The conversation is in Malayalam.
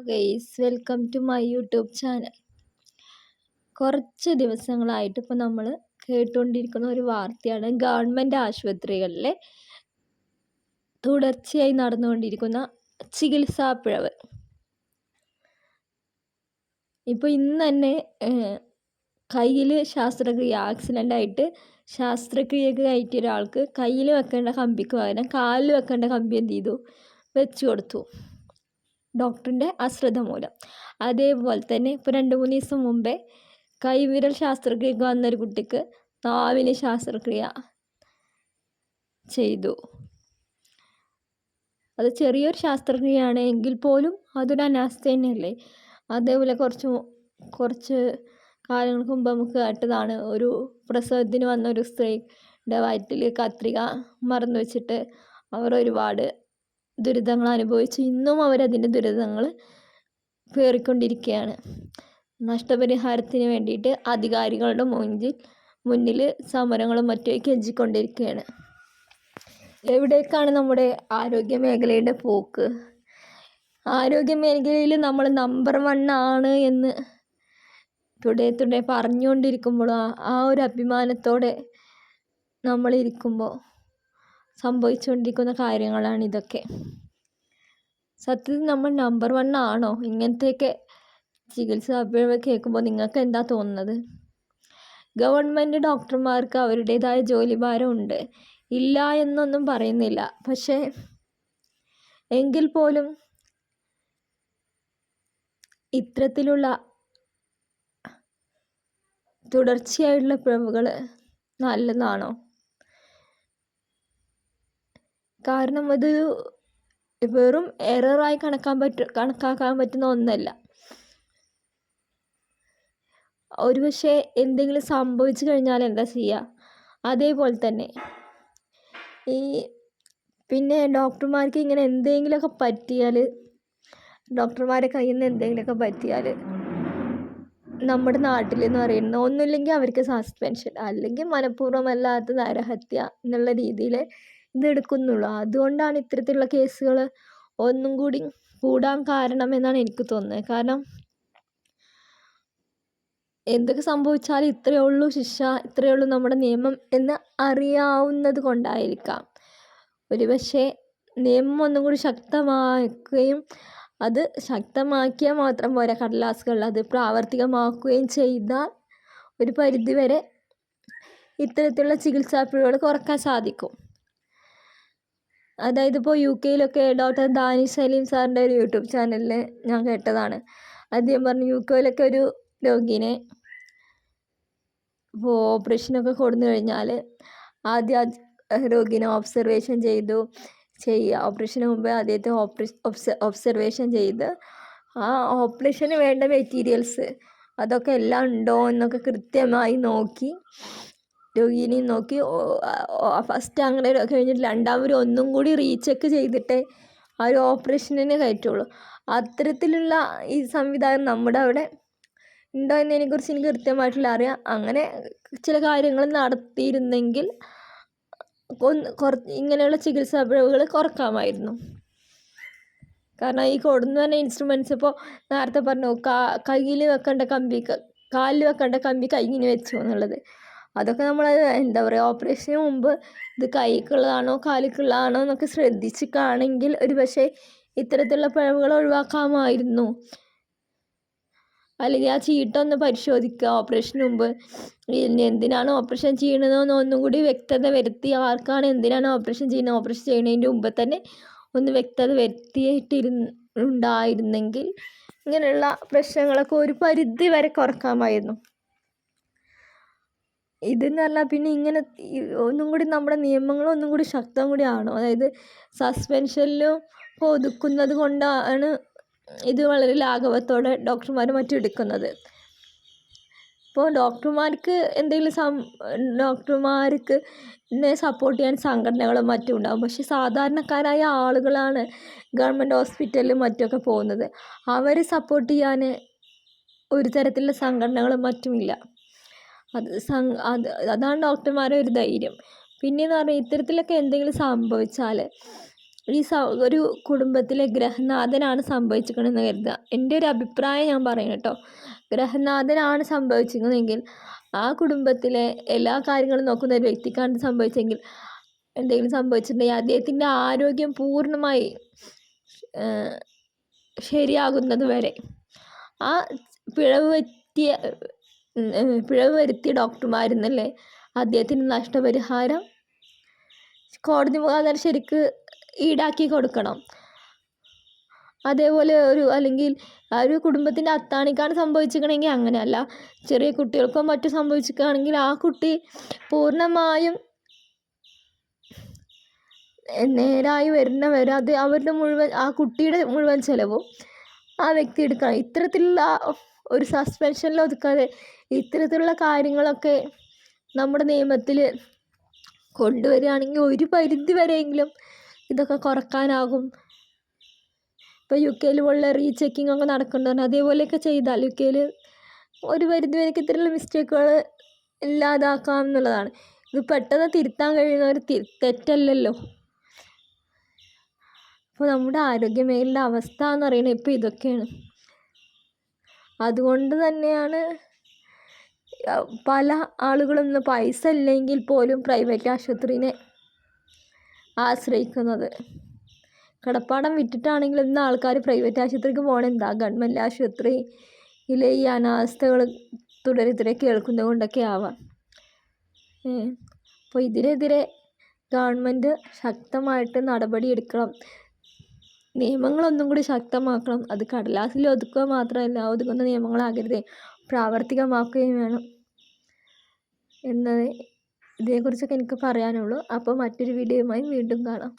Guys, welcome to my YouTube channel. കുറച്ച് ദിവസങ്ങളായിട്ട് ഇപ്പോൾ നമ്മൾ കേട്ടുകൊണ്ടിരിക്കുന്ന ഒരു വാർത്തയാണ് ഗവൺമെൻറ് ആശുപത്രികളിലെ തുടർച്ചയായി നടന്നുകൊണ്ടിരിക്കുന്ന ചികിത്സാ പിഴവ്. ഇപ്പോൾ ഇന്ന് തന്നെ കയ്യിൽ ആക്സിഡൻ്റായിട്ട് ശസ്ത്രക്രിയക്ക് കയറ്റിയ ഒരാൾക്ക് കയ്യിൽ വെക്കേണ്ട കമ്പിക്ക് പകരം കാലിൽ വെക്കേണ്ട കമ്പി എന്ത് ചെയ്തു, വെച്ചു കൊടുത്തു, ഡോക്ടറിൻ്റെ അശ്രദ്ധ മൂലം. അതേപോലെ തന്നെ ഇപ്പോൾ 2-3 ദിവസം മുമ്പേ കൈവിരൽ ശസ്ത്രക്രിയക്ക് വന്നൊരു കുട്ടിക്ക് നാവിന് ശസ്ത്രക്രിയ ചെയ്തു. അത് ചെറിയൊരു ശസ്ത്രക്രിയയാണ് എങ്കിൽ പോലും അതൊരു അനാസ്ഥ തന്നെയല്ലേ. അതേപോലെ കുറച്ച് കാലങ്ങൾക്ക് മുമ്പ് നമുക്ക് കേട്ടതാണ്, ഒരു പ്രസവത്തിന് വന്ന ഒരു സ്ത്രീയുടെ വയറ്റിൽ കത്രിക മറന്നു വെച്ചിട്ട് അവർ ഒരുപാട് ദുരിതങ്ങൾ അനുഭവിച്ചു. ഇന്നും അവരതിൻ്റെ ദുരിതങ്ങൾ പേറിക്കൊണ്ടിരിക്കുകയാണ്. നഷ്ടപരിഹാരത്തിന് വേണ്ടിയിട്ട് അധികാരികളുടെ മുന്നിൽ സമരങ്ങളും മറ്റും കെഞ്ചിക്കൊണ്ടിരിക്കുകയാണ്. എവിടേക്കാണ് നമ്മുടെ ആരോഗ്യ മേഖലയുടെ പോക്ക്? ആരോഗ്യ മേഖലയിൽ നമ്മൾ നമ്പർ 1 ആണ് എന്ന് തുടരെ പറഞ്ഞുകൊണ്ടിരിക്കുമ്പോൾ ആ ഒരു അഭിമാനത്തോടെ നമ്മളിരിക്കുമ്പോൾ സംഭവിച്ചുകൊണ്ടിരിക്കുന്ന കാര്യങ്ങളാണ് ഇതൊക്കെ. സത്യത്തിൽ നമ്മൾ നമ്പർ 1 ആണോ? ഇങ്ങനത്തെയൊക്കെ ചികിത്സാ പിഴവ് കേൾക്കുമ്പോൾ നിങ്ങൾക്ക് എന്താ തോന്നുന്നത്? ഗവൺമെൻറ് ഡോക്ടർമാർക്ക് അവരുടേതായ ജോലിഭാരമുണ്ട്, ഇല്ല എന്നൊന്നും പറയുന്നില്ല. പക്ഷേ എങ്കിൽ പോലും ഇത്തരത്തിലുള്ള തുടർച്ചയായിട്ടുള്ള പിഴവുകൾ നല്ലതാണോ? കാരണം അത് വെറും എററായി കണക്കാക്കാൻ പറ്റുന്ന ഒന്നല്ല. ഒരുപക്ഷെ എന്തെങ്കിലും സംഭവിച്ചു കഴിഞ്ഞാൽ എന്താ ചെയ്യുക? അതേപോലെ തന്നെ പിന്നെ ഡോക്ടർമാർക്ക് ഇങ്ങനെ എന്തെങ്കിലുമൊക്കെ പറ്റിയാൽ, ഡോക്ടർമാരെ കയ്യിൽ നിന്ന് എന്തെങ്കിലുമൊക്കെ പറ്റിയാൽ നമ്മുടെ നാട്ടിൽ എന്ന് പറയുന്നത് ഒന്നുമില്ലെങ്കിൽ അവർക്ക് സസ്പെൻഷൻ, അല്ലെങ്കിൽ മനഃപൂർവ്വമല്ലാത്ത നരഹത്യ എന്നുള്ള രീതിയിൽ ഇതെടുക്കുന്നുള്ളൂ. അതുകൊണ്ടാണ് ഇത്തരത്തിലുള്ള കേസുകൾ ഒന്നും കൂടി കൂടാൻ കാരണമെന്നാണ് എനിക്ക് തോന്നുന്നത്. കാരണം എന്തൊക്കെ സംഭവിച്ചാലും ഇത്രയേ ഉള്ളൂ ശിക്ഷ, ഇത്രയേ ഉള്ളൂ നമ്മുടെ നിയമം എന്ന് അറിയാവുന്നത് കൊണ്ടായിരിക്കാം. ഒരുപക്ഷെ നിയമം ഒന്നും കൂടി ശക്തമാക്കുകയും, അത് ശക്തമാക്കിയാൽ മാത്രം പോരാ, കടലാസുകളിൽ അത് പ്രാവർത്തികമാക്കുകയും ചെയ്താൽ ഒരു പരിധിവരെ ഇത്തരത്തിലുള്ള ചികിത്സാ പിഴവുകൾ കുറക്കാൻ സാധിക്കും. അതായത് ഇപ്പോൾ UK ഡോക്ടർ ദാനിഷ് സലീം സാറിൻ്റെ ഒരു യൂട്യൂബ് ചാനലിൽ ഞാൻ കേട്ടതാണ്. അദ്ദേഹം പറഞ്ഞു, UK ഒരു രോഗീനെ ഇപ്പോൾ ഓപ്പറേഷനൊക്കെ കൊടുന്നു കഴിഞ്ഞാൽ ആദ്യം രോഗീനെ ഒബ്സർവേഷൻ ഓപ്പറേഷന് മുമ്പേ അദ്ദേഹത്തെ ഒബ്സർവേഷൻ ചെയ്ത് ആ ഓപ്പറേഷന് വേണ്ട മെറ്റീരിയൽസ് അതൊക്കെ എല്ലാം ഉണ്ടോ എന്നൊക്കെ കൃത്യമായി നോക്കി, രോഗീനെയും നോക്കി ഫസ്റ്റ് അങ്ങനെ കഴിഞ്ഞിട്ട് രണ്ടാമത് ഒന്നും കൂടി റീചെക്ക് ചെയ്തിട്ടേ ആ ഒരു ഓപ്പറേഷനിന് കയറ്റുള്ളൂ. അത്തരത്തിലുള്ള ഈ സംവിധാനം നമ്മുടെ അവിടെ ഉണ്ടോ എന്നതിനെക്കുറിച്ച് എനിക്ക് കൃത്യമായിട്ടുള്ള അറിയാം. അങ്ങനെ ചില കാര്യങ്ങൾ നടത്തിയിരുന്നെങ്കിൽ ഇങ്ങനെയുള്ള ചികിത്സാ പിഴവുകൾ കുറക്കാമായിരുന്നു. കാരണം ഈ കൊടുന്നു പറഞ്ഞ ഇൻസ്ട്രുമെൻറ്റ്സ്, ഇപ്പോൾ നേരത്തെ പറഞ്ഞു കയ്യിൽ വെക്കേണ്ട കമ്പി കാലിൽ വെക്കേണ്ട കമ്പി കയ്യിന് വെച്ചു എന്നുള്ളത്, അതൊക്കെ നമ്മൾ എന്താ പറയുക, ഓപ്പറേഷന് മുമ്പ് ഇത് കൈക്കുള്ളതാണോ കാലിക്കുള്ളതാണോ എന്നൊക്കെ ശ്രദ്ധിച്ചിട്ടാണെങ്കിൽ ഒരു പക്ഷേ ഇത്തരത്തിലുള്ള പിഴവുകൾ ഒഴിവാക്കാമായിരുന്നു. അല്ലെങ്കിൽ ആ ചീട്ടൊന്ന് പരിശോധിക്കുക ഓപ്പറേഷന് മുമ്പ്, എന്തിനാണ് ഓപ്പറേഷൻ ചെയ്യണതെന്ന് ഒന്നും കൂടി വ്യക്തത വരുത്തി, ആർക്കാണ് എന്തിനാണ് ഓപ്പറേഷൻ ചെയ്യുന്നതിൻ്റെ മുമ്പ് തന്നെ ഒന്ന് വ്യക്തത വരുത്തിയിട്ടുണ്ടായിരുന്നെങ്കിൽ ഇങ്ങനെയുള്ള പ്രശ്നങ്ങളൊക്കെ ഒരു പരിധി വരെ കുറക്കാമായിരുന്നു. ഇതെന്ന് പറഞ്ഞാൽ പിന്നെ ഇങ്ങനെ ഒന്നും കൂടി നമ്മുടെ നിയമങ്ങൾ ഒന്നും കൂടി ശക്തം കൂടി ആണോ? അതായത് സസ്പെൻഷനിലും ഒതുക്കുന്നത് കൊണ്ടാണ് ഇത് വളരെ ലാഘവത്തോടെ ഡോക്ടർമാർ മറ്റും എടുക്കുന്നത്. ഇപ്പോൾ ഡോക്ടർമാർക്ക് സപ്പോർട്ട് ചെയ്യാൻ സംഘടനകളും മറ്റും ഉണ്ടാകും. പക്ഷേ സാധാരണക്കാരായ ആളുകളാണ് ഗവൺമെൻറ് ഹോസ്പിറ്റലിലും മറ്റുമൊക്കെ പോകുന്നത്. അവരെ സപ്പോർട്ട് ചെയ്യാൻ ഒരു തരത്തിലുള്ള സംഘടനകളും മറ്റുമില്ല. അതാണ് ഡോക്ടർമാരുടെ ഒരു ധൈര്യം. പിന്നെയെന്ന് പറഞ്ഞാൽ ഇത്തരത്തിലൊക്കെ എന്തെങ്കിലും സംഭവിച്ചാൽ ഒരു കുടുംബത്തിലെ ഗ്രഹനാഥനാണ് സംഭവിച്ചിരിക്കണമെന്ന് കരുതുക. എൻ്റെ ഒരു അഭിപ്രായം ഞാൻ പറയണം കേട്ടോ. ഗ്രഹനാഥനാണ് സംഭവിച്ചിരിക്കുന്നതെങ്കിൽ ആ കുടുംബത്തിലെ എല്ലാ കാര്യങ്ങളും നോക്കുന്ന ഒരു വ്യക്തിക്കാണ് സംഭവിച്ചെങ്കിൽ എന്തെങ്കിലും സംഭവിച്ചിട്ടുണ്ടെങ്കിൽ അദ്ദേഹത്തിൻ്റെ ആരോഗ്യം പൂർണ്ണമായി ശരിയാകുന്നത് വരെ ആ പിഴവ് വരുത്തിയ ഡോക്ടർമാരെന്നല്ലേ അദ്ദേഹത്തിന് നഷ്ടപരിഹാരം കോടതി മുഖാന്തരം ശരിക്ക് ഈടാക്കി കൊടുക്കണം. അതേപോലെ അല്ലെങ്കിൽ ആ ഒരു കുടുംബത്തിൻ്റെ അത്താണിക്കാണ് സംഭവിച്ചിരിക്കണമെങ്കിൽ അങ്ങനെയല്ല, ചെറിയ കുട്ടികൾക്കോ മറ്റോ സംഭവിച്ചിരിക്കുകയാണെങ്കിൽ ആ കുട്ടി പൂർണ്ണമായും നേരായി വരുന്നവരെ അത് അവരുടെ മുഴുവൻ ആ കുട്ടിയുടെ മുഴുവൻ ചിലവും ആ വ്യക്തി എടുക്കണം. ഇത്തരത്തിലുള്ള ഒരു സസ്പെൻഷനിൽ ഒതുക്കാതെ ഇത്തരത്തിലുള്ള കാര്യങ്ങളൊക്കെ നമ്മുടെ നിയമത്തിൽ കൊണ്ടുവരികയാണെങ്കിൽ ഒരു പരിധി വരെയെങ്കിലും ഇതൊക്കെ കുറക്കാനാകും. ഇപ്പോൾ UK പോലുള്ള റീചെക്കിംഗ് ഒക്കെ നടക്കുന്നുണ്ട്. അതേപോലെയൊക്കെ ചെയ്താൽ UK ഒരു പരിധി വരെയൊക്കെ ഇത്തരത്തിലുള്ള മിസ്റ്റേക്കുകൾ ഇല്ലാതാക്കാം എന്നുള്ളതാണ്. ഇത് പെട്ടെന്ന് തിരുത്താൻ കഴിയുന്ന ഒരു തെറ്റല്ലല്ലോ. അപ്പോൾ നമ്മുടെ ആരോഗ്യമേഖലയുടെ അവസ്ഥ എന്ന് പറയുന്നത് ഇപ്പോൾ ഇതൊക്കെയാണ്. അതുകൊണ്ട് തന്നെയാണ് പല ആളുകളും ഇന്ന് പൈസ ഇല്ലെങ്കിൽ പോലും പ്രൈവറ്റ് ആശുപത്രിനെ ആശ്രയിക്കുന്നത്. കടപ്പാടം വിറ്റിട്ടാണെങ്കിലും ഇന്ന് ആൾക്കാർ പ്രൈവറ്റ് ആശുപത്രിക്ക് പോകണം. എന്താ ഗവൺമെൻറ് ആശുപത്രിയിലെ ഈ അനാസ്ഥകൾ തുടരെ കേൾക്കുന്നത് കൊണ്ടൊക്കെ ആവാം. അപ്പോൾ ഇതിനെതിരെ ഗവൺമെൻറ് ശക്തമായിട്ട് നടപടിയെടുക്കണം. നിയമങ്ങളൊന്നും കൂടി ശക്തമാക്കണം. അത് കടലാസിൽ ഒതുക്കുക മാത്രമല്ല, ഒതുങ്ങുന്ന നിയമങ്ങളാകരുത്, പ്രാവർത്തികമാക്കുകയും വേണം എന്നത് ഇതിനെക്കുറിച്ചൊക്കെ എനിക്ക് പറയാനുള്ളൂ. അപ്പോൾ മറ്റൊരു വീഡിയോയുമായി വീണ്ടും കാണാം.